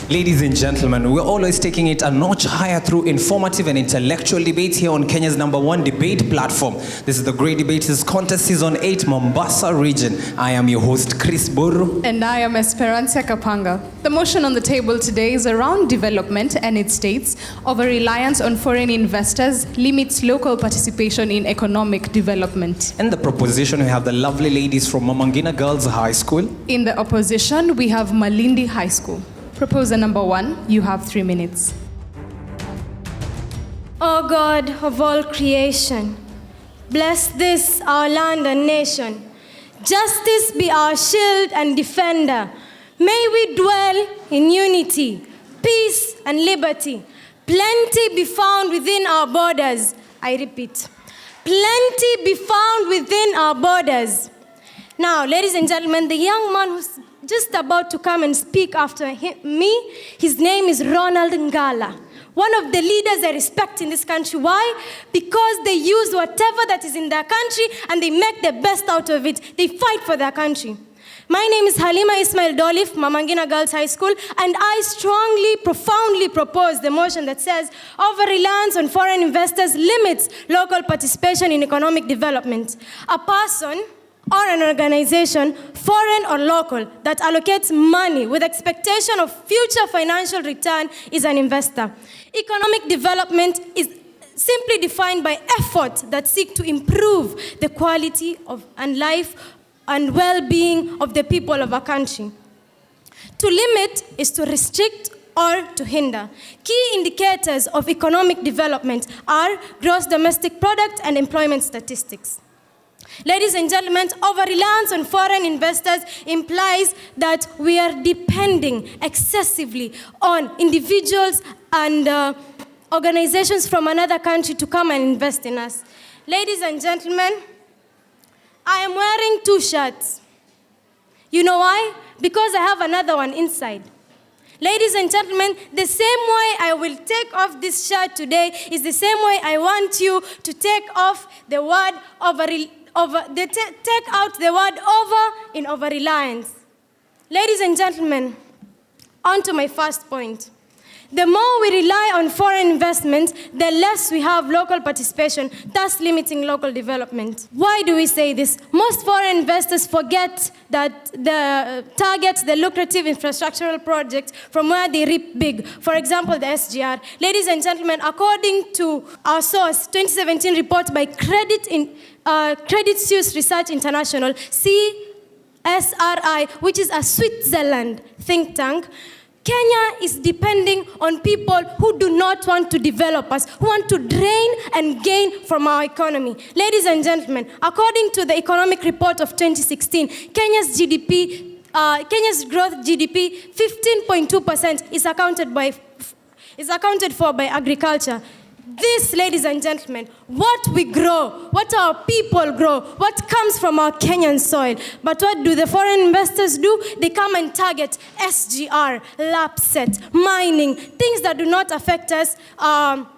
Ladies and gentlemen, we're always taking it a notch higher through informative and intellectual debates here on Kenya's #1 debate platform. This is the Great Debaters Contest Season 8, Mombasa region. I am your host, Chris Buru. And I am Esperanza Kapanga. The motion on the table today is around development, and it states, over-reliance on foreign investors limits local participation in economic development. In the proposition, we have the lovely ladies from Ngina Girls High School. In the opposition, we have Malindi High School. Proposer number 1, you have 3 minutes. O God of all creation, bless this our land and nation. Justice be our shield and defender. May we dwell in unity, peace and liberty. Plenty be found within our borders. I repeat, plenty be found within our borders. Now, ladies and gentlemen, the young man who's just about to come and speak after me, his name is Ronald Ngala. One of the leaders I respect in this country. Why? Because they use whatever that is in their country and they make the best out of it. They fight for their country. My name is Halima Ismail Dolif, Ngina Girls High School, and I strongly, profoundly propose the motion that says over-reliance on foreign investors limits local participation in economic development. A person or an organization, foreign or local, that allocates money with expectation of future financial return is an investor. Economic development is simply defined by efforts that seek to improve the quality of and life and well-being of the people of a country. To limit is to restrict or to hinder. Key indicators of economic development are gross domestic product and employment statistics. Ladies and gentlemen, over-reliance on foreign investors implies that we are depending excessively on individuals and organizations from another country to come and invest in us. Ladies and gentlemen, I am wearing 2 shirts. You know why? Because I have another one inside. Ladies and gentlemen, the same way I will take off this shirt today is the same way I want you to take off the word take out the word over in over-reliance. Ladies and gentlemen, on to my first point. The more we rely on foreign investment, the less we have local participation, thus limiting local development. Why do we say this? Most foreign investors forget that target the lucrative infrastructural projects from where they reap big. For example, the SGR. Ladies and gentlemen, according to our source, 2017 report by Credit Suisse Research International, CSRI, which is a Switzerland think tank, Kenya is depending on people who do not want to develop us, who want to drain and gain from our economy. Ladies and gentlemen, according to the economic report of 2016, Kenya's growth GDP, 15.2% is accounted for by agriculture. This, ladies and gentlemen, what we grow, what our people grow, what comes from our Kenyan soil. But what do the foreign investors do? They come and target SGR, LAPSET, mining, things that do not affect us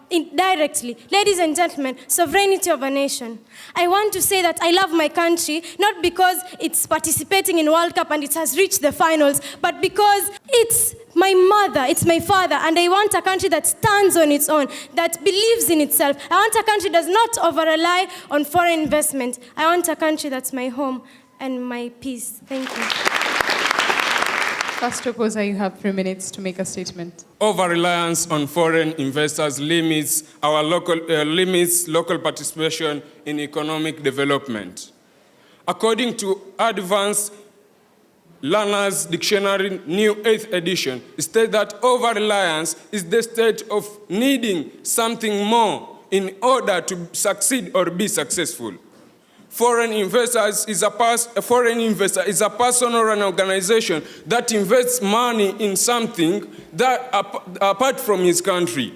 indirectly. Ladies and gentlemen, sovereignty of a nation. I want to say that I love my country, not because it's participating in World Cup and it has reached the finals, but because it's my mother, it's my father, and I want a country that stands on its own, that believes in itself. I want a country that does not over-rely on foreign investment. I want a country that's my home and my peace. Thank you. First proposer, you have 3 minutes to make a statement. Over-reliance on foreign investors limits local participation in economic development. According to Advanced Learner's Dictionary, New 8th edition, it states that over-reliance is the state of needing something more in order to succeed or be successful. Foreign investor is a person or an organization that invests money in something that apart from his country.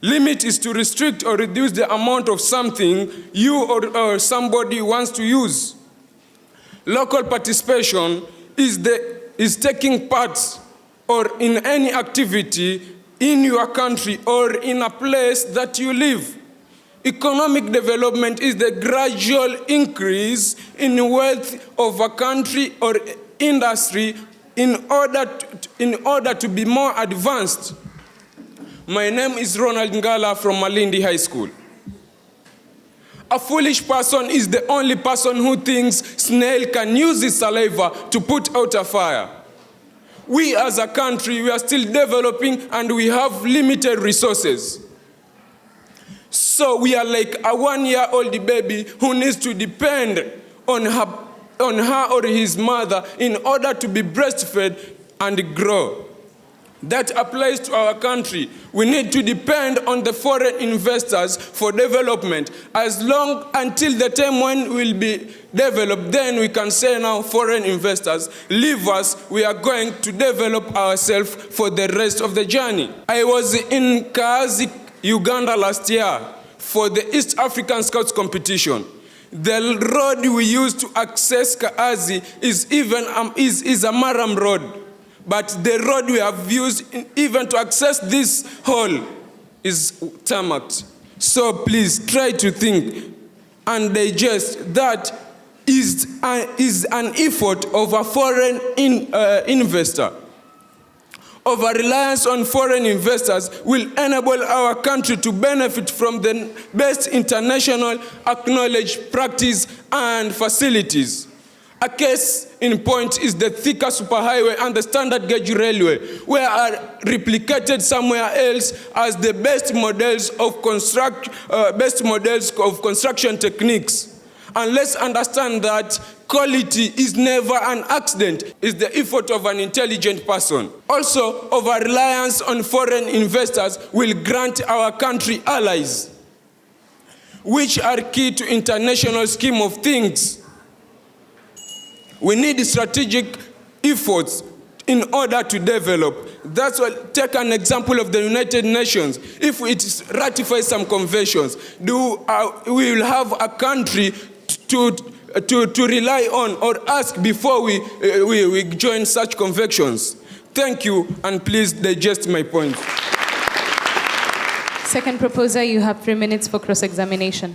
Limit is to restrict or reduce the amount of something you or somebody wants to use. Local participation is taking part or in any activity in your country or in a place that you live. Economic development is the gradual increase in wealth of a country or industry in order to be more advanced. My name is Ronald Ngala from Malindi High School. A foolish person is the only person who thinks snail can use his saliva to put out a fire. We as a country, we are still developing and we have limited resources. So we are like a 1-year-old baby who needs to depend on her or his mother in order to be breastfed and grow. That applies to our country. We need to depend on the foreign investors for development. Until the time when we'll be developed, then we can say now, foreign investors, leave us, we are going to develop ourselves for the rest of the journey. I was in Kaazi, Uganda last year for the East African Scouts competition. The road we use to access Kaazi is a Maram road. But the road we have used even to access this hall is tarmacked. So please try to think and digest that is an effort of a foreign investor. Over-reliance on foreign investors will enable our country to benefit from the best international acknowledged practice and facilities. A case in point is the Thika Superhighway and the Standard Gauge Railway, where are replicated somewhere else as the best models of construction techniques. And let's understand that quality is never an accident, it's the effort of an intelligent person. Also, over-reliance on foreign investors will grant our country allies, which are key to international scheme of things. We need strategic efforts in order to develop. That's why, take an example of the United Nations. If it ratifies some conventions, we will have a country to rely on or ask before we join such conventions. Thank you, and please digest my point. Second proposer, you have 3 minutes for cross-examination.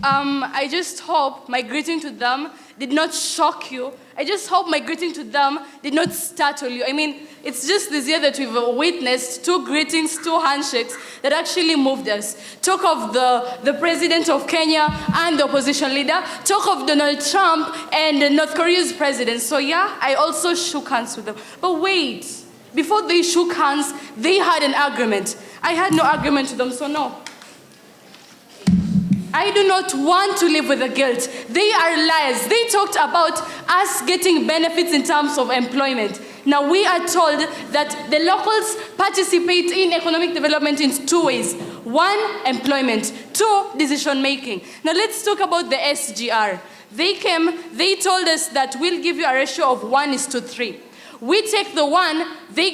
I just hope my greeting to them did not shock you. I just hope my greeting to them did not startle you. I mean, it's just this year that we've witnessed 2 greetings, 2 handshakes that actually moved us. Talk of the president of Kenya and the opposition leader. Talk of Donald Trump and North Korea's president. So yeah, I also shook hands with them. But wait, before they shook hands, they had an agreement. I had no agreement with them, so no. I do not want to live with the guilt. They are liars. They talked about us getting benefits in terms of employment. Now we are told that the locals participate in economic development in 2 ways. 1, employment. 2, decision making. Now let's talk about the SGR. They came, they told us that we'll give you a ratio of 1:3. We take the 1, they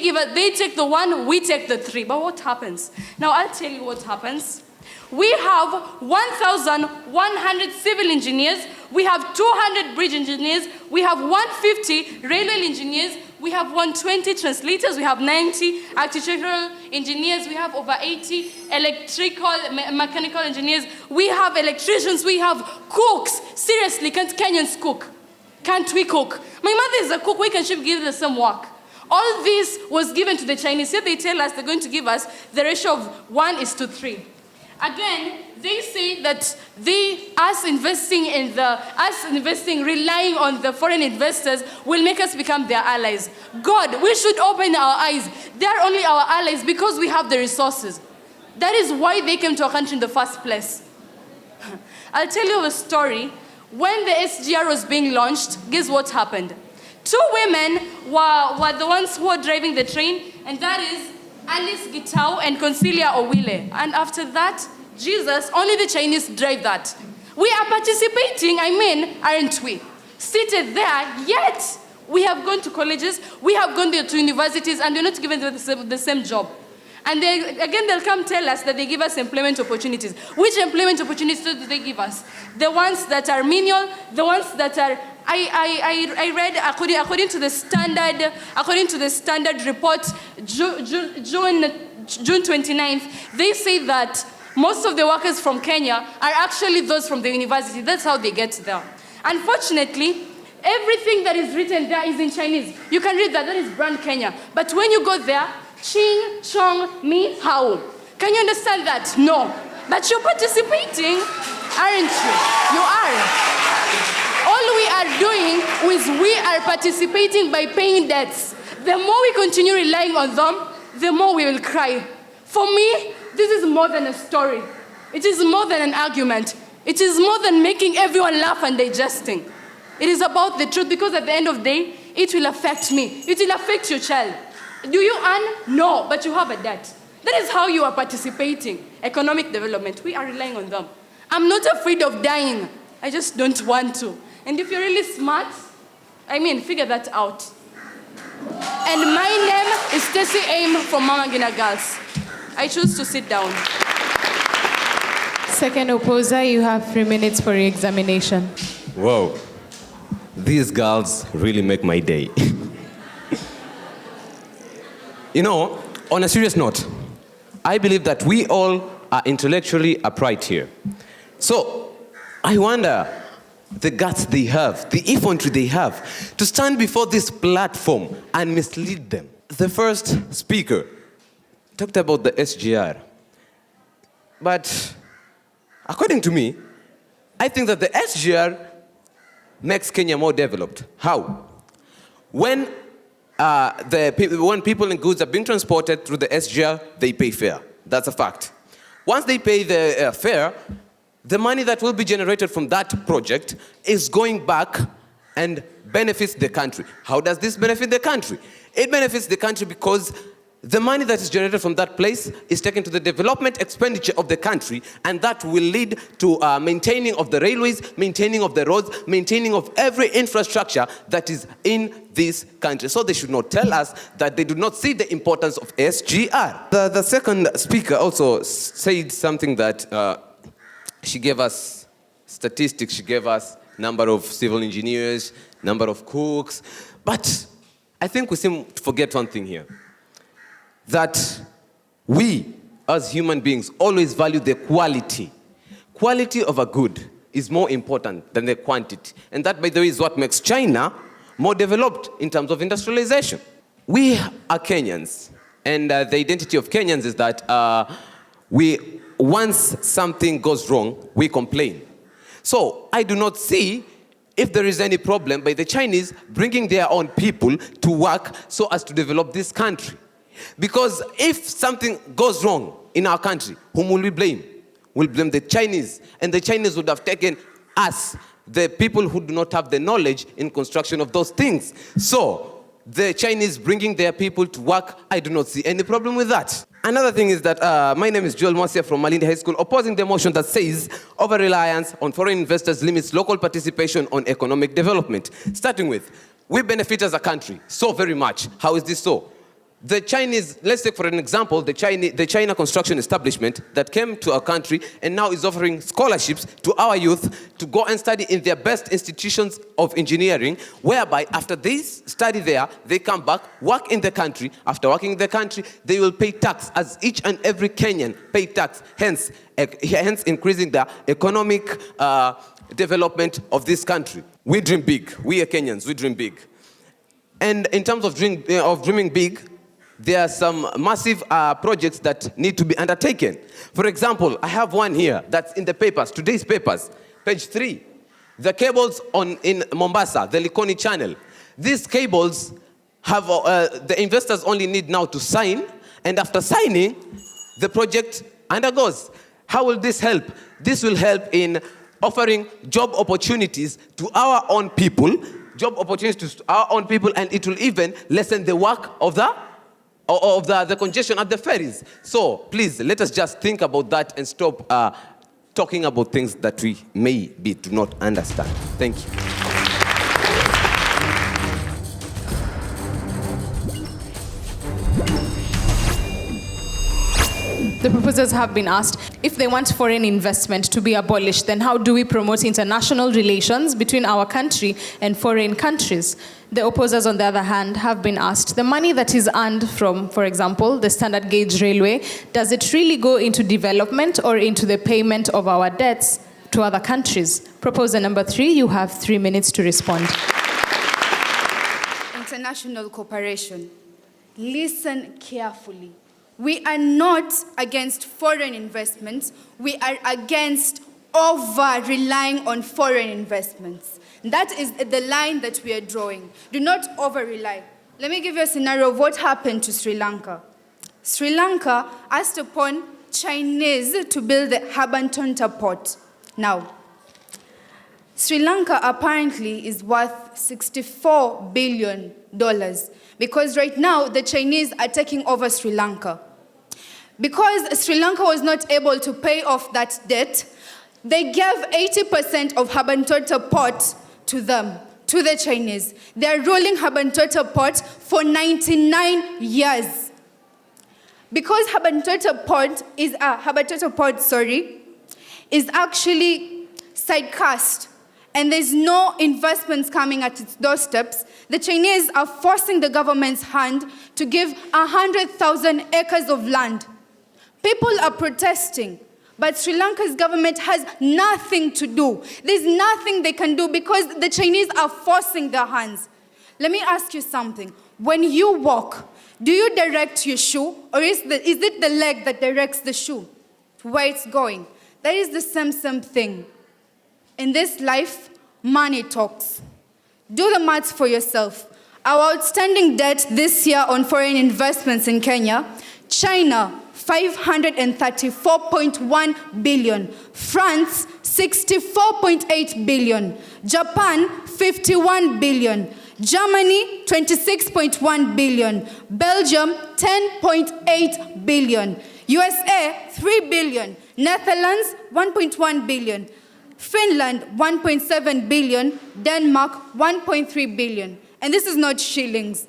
take the 1, we take the 3. But what happens? Now I'll tell you what happens. We have 1,100 civil engineers, we have 200 bridge engineers, we have 150 railway engineers, we have 120 translators, we have 90 architectural engineers, we have over 80 electrical, mechanical engineers, we have electricians, we have cooks. Seriously, can't Kenyans cook? Can't we cook? My mother is a cook, why can't she give us some work? All this was given to the Chinese. Here they tell us they're going to give us the ratio of 1:3. Again, they say that us investing, relying on the foreign investors will make us become their allies. God, we should open our eyes. They are only our allies because we have the resources. That is why they came to our country in the first place. I'll tell you a story. When the SGR was being launched, guess what happened? 2 women were the ones who were driving the train, and that is Alice Gitau and Consilia Owile. And after that, Jesus, only the Chinese drive that. We are participating, aren't we? Seated there, yet we have gone to colleges, we have gone to universities, and we're not given the same job. And they'll come tell us that they give us employment opportunities. Which employment opportunities do they give us? The ones that are menial, the ones that are I read according to the standard report, June 29th, they say that most of the workers from Kenya are actually those from the university. That's how they get there. Unfortunately, Everything that is written there is in Chinese. You can read that is brand Kenya. But when you go there, Ching, Chong, Mi, Hao. Can you understand that? No. But you're participating, aren't you? You are. All we are doing is we are participating by paying debts. The more we continue relying on them, the more we will cry. For me, this is more than a story. It is more than an argument. It is more than making everyone laugh and digesting. It is about the truth, because at the end of the day, it will affect me. It will affect your child. Do you earn? No, but you have a debt. That is how you are participating. Economic development, we are relying on them. I'm not afraid of dying. I just don't want to. And if you're really smart, figure that out. And my name is Stacey Aim from Mama Ngina Girls. I choose to sit down. Second opposer, you have 3 minutes for your examination. Whoa, these girls really make my day. On a serious note, I believe that we all are intellectually upright here. So, I wonder the guts they have, the effrontery they have to stand before this platform and mislead them. The first speaker talked about the SGR. But according to me, I think that the SGR makes Kenya more developed. How? When people and goods are being transported through the SGR, they pay fare. That's a fact. Once they pay the fare, the money that will be generated from that project is going back and benefits the country. How does this benefit the country? It benefits the country because the money that is generated from that place is taken to the development expenditure of the country, and that will lead to maintaining of the railways, maintaining of the roads, maintaining of every infrastructure that is in this country. So they should not tell us that they do not see the importance of SGR. The second speaker also said something that she gave us statistics, she gave us number of civil engineers, number of cooks, but I think we seem to forget one thing here. That we, as human beings, always value the quality. Quality of a good is more important than the quantity. And that, by the way, is what makes China more developed in terms of industrialization. We are Kenyans, and the identity of Kenyans is that once something goes wrong, we complain. So I do not see if there is any problem by the Chinese bringing their own people to work so as to develop this country. Because if something goes wrong in our country, whom will we blame? We'll blame the Chinese. And the Chinese would have taken us, the people who do not have the knowledge in construction of those things. So, the Chinese bringing their people to work, I do not see any problem with that. Another thing is that my name is Joel Mosia from Malindi High School, opposing the motion that says over-reliance on foreign investors limits local participation on economic development. Starting with, we benefit as a country so very much. How is this so? The Chinese, let's take for an example, the China construction establishment that came to our country and now is offering scholarships to our youth to go and study in their best institutions of engineering, whereby after they study there, they come back, work in the country. After working in the country, they will pay tax as each and every Kenyan pay tax, hence increasing the economic development of this country. We dream big. We are Kenyans. We dream big. And in terms of dreaming big, there are some massive projects that need to be undertaken. For example, I have one here that's in the papers, today's papers, page 3. The cables in Mombasa, the Likoni channel. These cables have, the investors only need now to sign, and after signing, the project undergoes. How will this help? This will help in offering job opportunities to our own people, and it will even lessen the work of the congestion at the ferries. So please, let us just think about that and stop talking about things that we maybe do not understand. Thank you. The proposers have been asked, if they want foreign investment to be abolished, then how do we promote international relations between our country and foreign countries? The opposers, on the other hand, have been asked, the money that is earned from, for example, the standard gauge railway, does it really go into development or into the payment of our debts to other countries? Proposer number 3, you have 3 minutes to respond. international cooperation. Listen carefully. We are not against foreign investments. We are against over-relying on foreign investments. That is the line that we are drawing. Do not over-rely. Let me give you a scenario of what happened to Sri Lanka. Sri Lanka asked upon Chinese to build the Habantonta port. Now, Sri Lanka apparently is worth $64 billion because right now the Chinese are taking over Sri Lanka. Because Sri Lanka was not able to pay off that debt, they gave 80% of Habantonta port to them, to the Chinese. They are ruling Habantonta port for 99 years. Because Habantonta port is actually sidecast, and there's no investments coming at its doorsteps, the Chinese are forcing the government's hand to give 100,000 acres of land. People are protesting, but Sri Lanka's government has nothing to do. There's nothing they can do because the Chinese are forcing their hands. Let me ask you something. When you walk, do you direct your shoe, or is it the leg that directs the shoe to where it's going? That is the same thing. In this life, money talks. Do the maths for yourself. Our outstanding debt this year on foreign investments in Kenya, China, 534.1 billion. France, 64.8 billion. Japan, 51 billion. Germany, 26.1 billion. Belgium, 10.8 billion. USA, 3 billion. Netherlands, 1.1 billion. Finland, 1.7 billion. Denmark, 1.3 billion. And this is not shillings.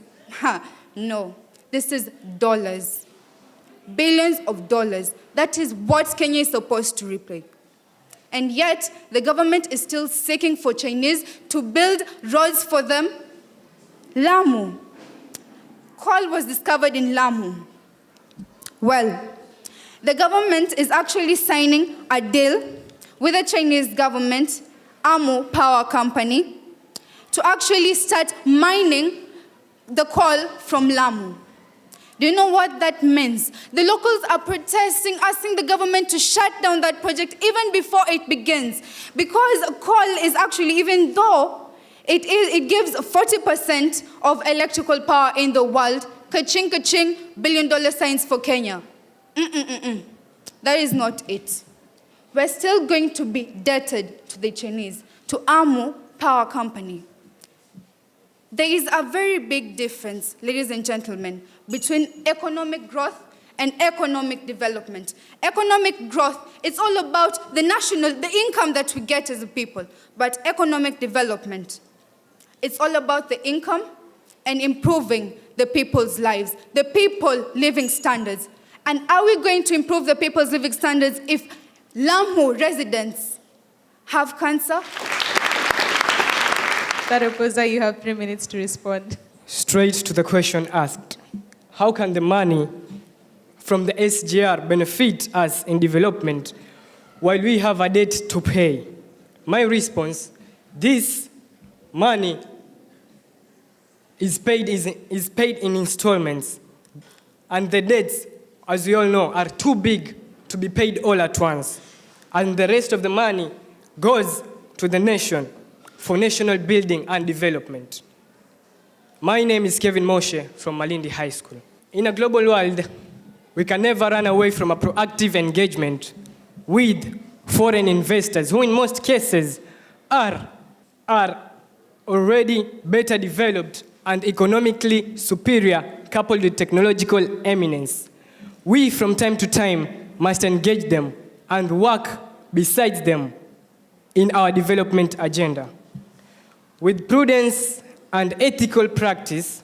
No, this is dollars. Billions of dollars. That is what Kenya is supposed to repay. And yet, the government is still seeking for Chinese to build roads for them. Lamu. Coal was discovered in Lamu. Well, the government is actually signing a deal with the Chinese government, Amu Power Company, to actually start mining the coal from Lamu. Do you know what that means? The locals are protesting, asking the government to shut down that project even before it begins. Because coal is actually, even though it gives 40% of electrical power in the world, ka-ching, ka-ching, billion-dollar signs for Kenya. That is not it. We're still going to be indebted to the Chinese, to Amu Power Company. There is a very big difference, ladies and gentlemen, between economic growth and economic development. Economic growth, it's all about the income that we get as a people. But economic development, it's all about the income and improving the people's lives, the people living standards. And are we going to improve the people's living standards if Lamu residents have cancer? That opposer, you have 3 minutes to respond. Straight to the question asked. How can the money from the SGR benefit us in development while we have a debt to pay? My response, this money is paid in installments, and the debts, as we all know, are too big to be paid all at once. And the rest of the money goes to the nation for national building and development. My name is Kevin Moshe from Malindi High School. In a global world, we can never run away from a proactive engagement with foreign investors who in most cases are already better developed and economically superior, coupled with technological eminence. We, from time to time, must engage them and work besides them in our development agenda. With prudence and ethical practice,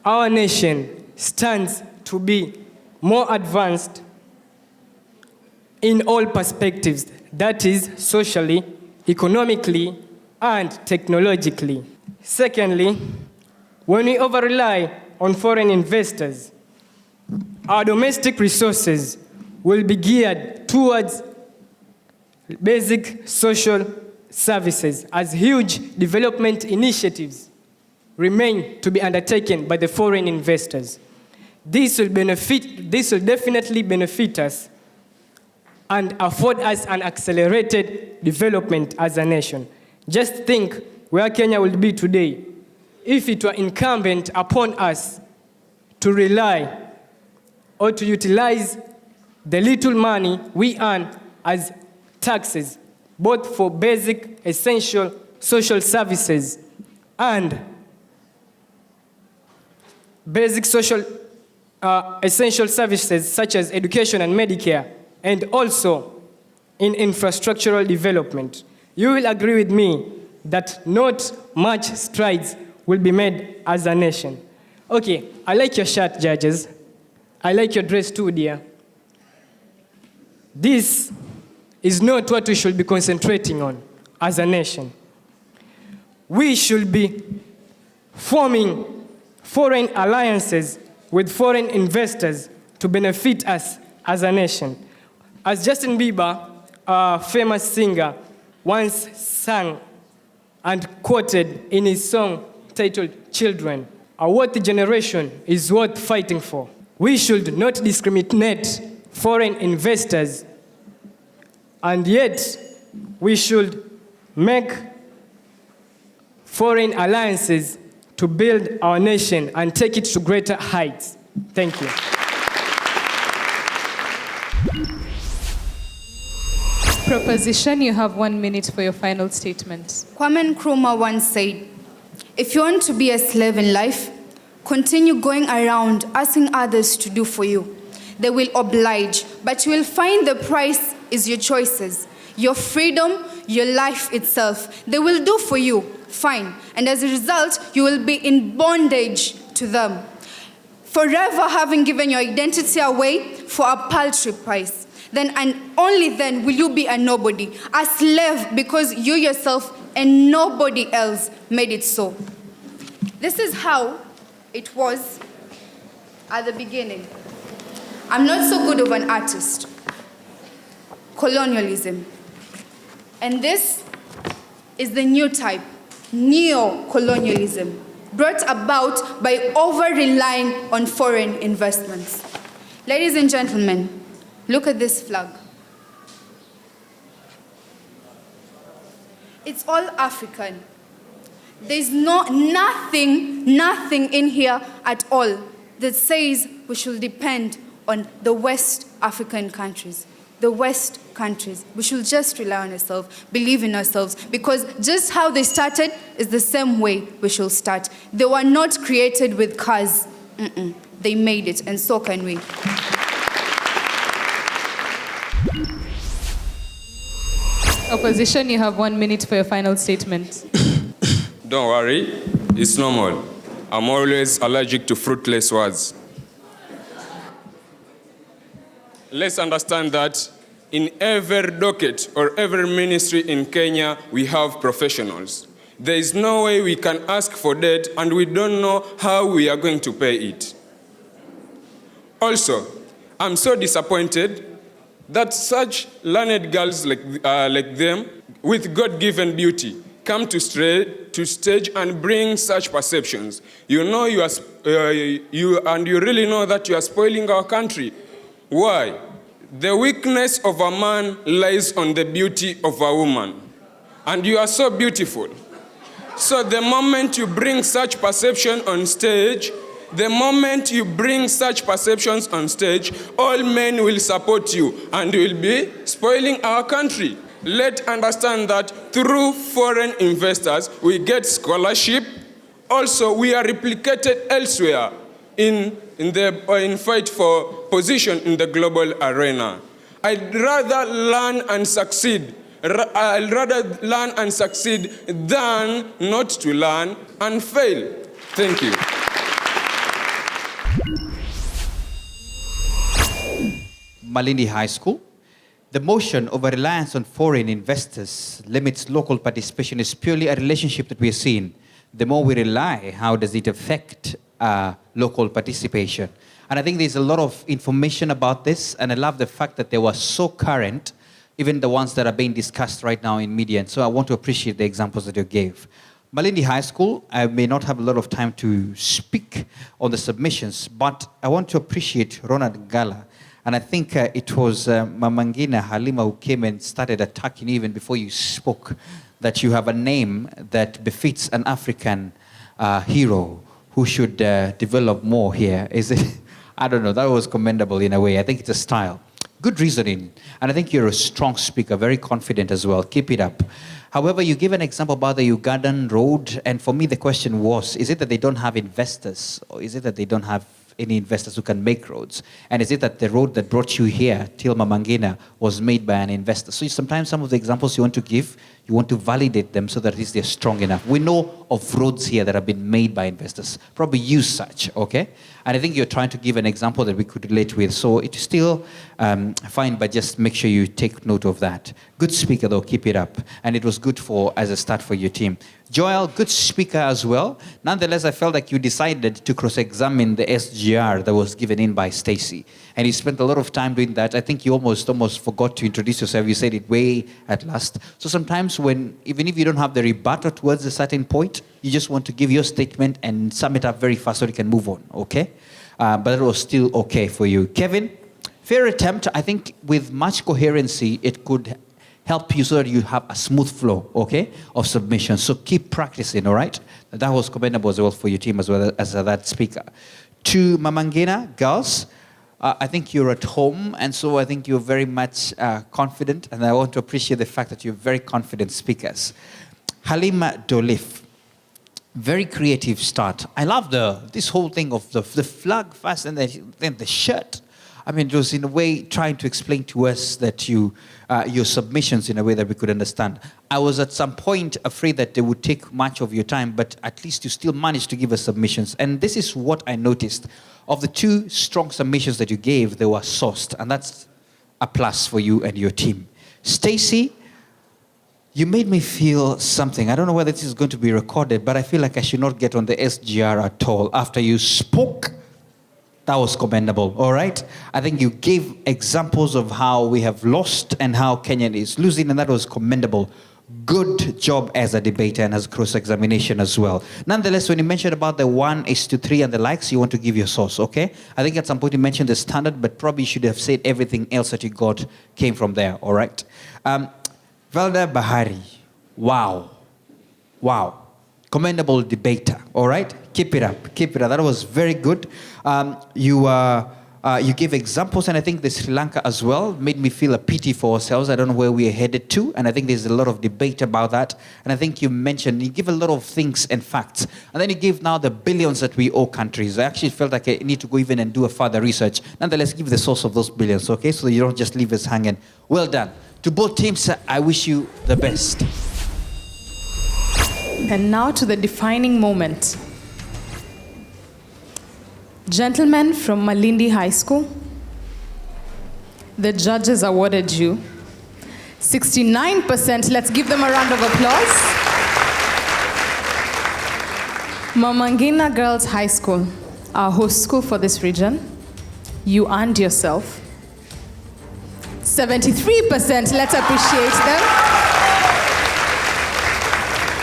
our nation stands to be more advanced in all perspectives, that is, socially, economically, and technologically. Secondly, when we over-rely on foreign investors, our domestic resources will be geared towards basic social services as huge development initiatives remain to be undertaken by the foreign investors. This will definitely benefit us and afford us an accelerated development as a nation. Just think where Kenya will be today if it were incumbent upon us to rely or to utilize the little money we earn as taxes, both for basic, essential social services and basic social essential services such as education and Medicare, and also in infrastructural development. You will agree with me that not much strides will be made as a nation. Okay, I like your shirt, judges. I like your dress too, dear. This is not what we should be concentrating on as a nation. We should be forming foreign alliances with foreign investors to benefit us as a nation. As Justin Bieber, a famous singer, once sang and quoted in his song titled Children, a worthy generation is worth fighting for. We should not discriminate foreign investors, and yet we should make foreign alliances to build our nation and take it to greater heights. Thank you. Proposition, you have 1 minute for your final statement. Kwame Nkrumah once said, if you want to be a slave in life, continue going around asking others to do for you. They will oblige, but you will find the price is your choices, your freedom, your life itself. They will do for you, fine. And as a result, you will be in bondage to them, forever having given your identity away for a paltry price. Then and only then will you be a nobody, a slave because you yourself and nobody else made it so. This is how it was at the beginning. I'm not so good of an artist. Colonialism. And this is the new type, neo-colonialism, brought about by over-relying on foreign investments. Ladies and gentlemen, look at this flag. It's all African. There's nothing in here at all that says we should depend on the West African countries. The West countries. We should just rely on ourselves, believe in ourselves, because just how they started is the same way we should start. They were not created with cars. They made it, and so can we. Opposition, you have 1 minute for your final statement. Don't worry, it's normal. I'm always allergic to fruitless words. Let's understand that in every docket or every ministry in Kenya, we have professionals. There is no way we can ask for debt and we don't know how we are going to pay it. Also, I'm so disappointed that such learned girls like them with God-given beauty come to stage and bring such perceptions. You know you really know that you are spoiling our country. Why? The weakness of a man lies on the beauty of a woman. And you are so beautiful. So the moment you bring such perception on stage, all men will support you and will be spoiling our country. Let's understand that through foreign investors, we get scholarship. Also, we are replicated elsewhere in fight for position in the global arena. I'd rather learn and succeed than not to learn and fail. Thank you. Malindi High School. The motion of a reliance on foreign investors limits local participation is purely a relationship that we are seeing. The more we rely, how does it affect local participation? And I think there's a lot of information about this, and I love the fact that they were so current, even the ones that are being discussed right now in media. And so I want to appreciate the examples that you gave. Malindi High School, I may not have a lot of time to speak on the submissions, but I want to appreciate Ronald Gala. And I think it was Mama Ngina Halima who came and started attacking you even before you spoke, that you have a name that befits an African hero who should develop more here. Is it? I don't know. That was commendable in a way. I think it's a style. Good reasoning. And I think you're a strong speaker, very confident as well. Keep it up. However, you give an example about the Ugandan road. And for me, the question was, is it that they don't have investors? Or is it that they don't have any investors who can make roads? And is it that the road that brought you here, till Mama Ngina, was made by an investor? So sometimes some of the examples you want to give, you want to validate them so that at least they're strong enough. We know of roads here that have been made by investors. Probably use such, okay? And I think you're trying to give an example that we could relate with. So it's still fine, but just make sure you take note of that. Good speaker, though. Keep it up. And it was good as a start for your team. Joel, good speaker as well. Nonetheless, I felt like you decided to cross-examine the SGR that was given in by Stacy. And you spent a lot of time doing that. I think you almost forgot to introduce yourself. You said it way at last. So sometimes even if you don't have the rebuttal towards a certain point, you just want to give your statement and sum it up very fast so you can move on, okay? But it was still okay for you. Kevin, fair attempt. I think with much coherency, it could help you so that you have a smooth flow, okay, of submission. So keep practicing, all right? That was commendable as well for your team as well as that speaker. To Mama Ngina, girls, I think you're at home, and so I think you're very much confident, and I want to appreciate the fact that you're very confident speakers. Halima Dolif, very creative start. I love this whole thing of the flag first and then the shirt. I mean, it was in a way trying to explain to us that your submissions in a way that we could understand. I was at some point afraid that they would take much of your time, but at least you still managed to give us submissions. And this is what I noticed. Of the two strong submissions that you gave, they were sourced, and that's a plus for you and your team. Stacy, you made me feel something. I don't know whether this is going to be recorded, but I feel like I should not get on the SGR at all. After you spoke, that was commendable, all right? I think you gave examples of how we have lost and how Kenya is losing, and that was commendable. Good job as a debater and as cross-examination as well. Nonetheless, when you mentioned about the 1:3 and the likes, you want to give your source, okay? I think at some point you mentioned the standard, but probably you should have said everything else that you got came from there, all right? Valda Bahari, wow. Wow. Commendable debater, all right? Keep it up, keep it up. That was very good. You gave examples, and I think the Sri Lanka as well made me feel a pity for ourselves. I don't know where we are headed to, and I think there's a lot of debate about that. And I think you give a lot of things and facts. And then you give now the billions that we owe countries. I actually felt like I need to go even and do a further research. Nonetheless, give the source of those billions, okay? So you don't just leave us hanging. Well done. To both teams, I wish you the best. And now to the defining moment. Gentlemen from Malindi High School, the judges awarded you 69%. Let's give them a round of applause. Mama Ngina Girls High School, our host school for this region, you earned yourself 73%. Let's appreciate them.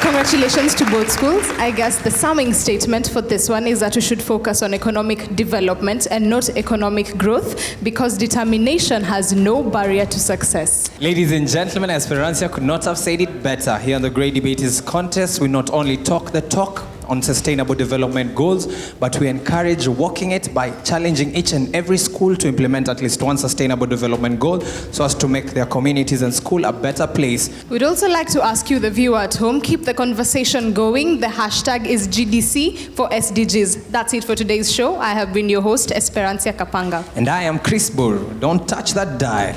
Congratulations to both schools. I guess the summing statement for this one is that we should focus on economic development and not economic growth, because determination has no barrier to success. Ladies and gentlemen, Esperanza could not have said it better. Here on the Great Debaters Contest, we not only talk the talk on sustainable development goals, but we encourage walking it by challenging each and every school to implement at least one sustainable development goal so as to make their communities and school a better place. We'd also like to ask you, the viewer at home, keep the conversation going. The hashtag is GDC for SDGs. That's it for today's show. I have been your host, Esperanza Kapanga. And I am Chris Burr. Don't touch that dial.